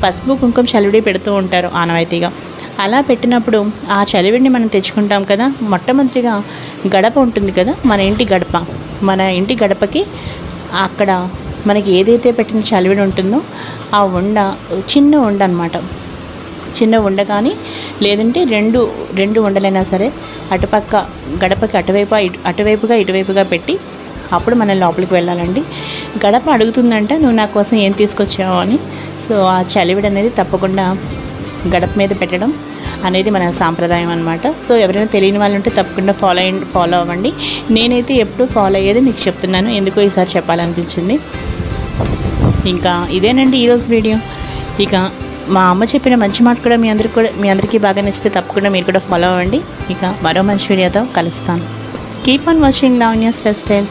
పసుపు కుంకుమ చలివిడి పెడుతూ ఉంటారు ఆనవాయితీగా. అలా పెట్టినప్పుడు ఆ చలివిడిని మనం తెచ్చుకుంటాం కదా. మొట్టమొదటిగా గడప ఉంటుంది కదా, మన ఇంటి గడపకి అక్కడ మనకి ఏదైతే పెట్టిన చలివిడి ఉంటుందో ఆ చిన్న ఉండ అనమాట. చిన్న ఉండ కానీ లేదంటే రెండు ఉండలైనా సరే అటుపక్క గడపకి అటువైపుగా ఇటువైపుగా పెట్టి అప్పుడు మనం లోపలికి వెళ్ళాలండి. గడప అడుగుతుందంట, నువ్వు నా కోసం ఏం తీసుకొచ్చావు అని. సో ఆ చలివిడి అనేది తప్పకుండా గడప మీద పెట్టడం అనేది మన సాంప్రదాయం అనమాట. సో ఎవరైనా తెలియని వాళ్ళు ఉంటే తప్పకుండా ఫాలో అవ్వండి. నేనైతే ఎప్పుడు ఫాలో అయ్యేది మీకు చెప్తున్నాను, ఎందుకో ఈసారి చెప్పాలనిపించింది. ఇంకా ఇదేనండి ఈరోజు వీడియో. ఇక మా అమ్మ చెప్పిన మంచి మాట కూడా మీ అందరికీ బాగా నచ్చితే తప్పకుండా మీరు కూడా ఫాలో అవ్వండి. ఇక మరో మంచి వీడియోతో కలుస్తాను. Keep on watching Lavanya's life style.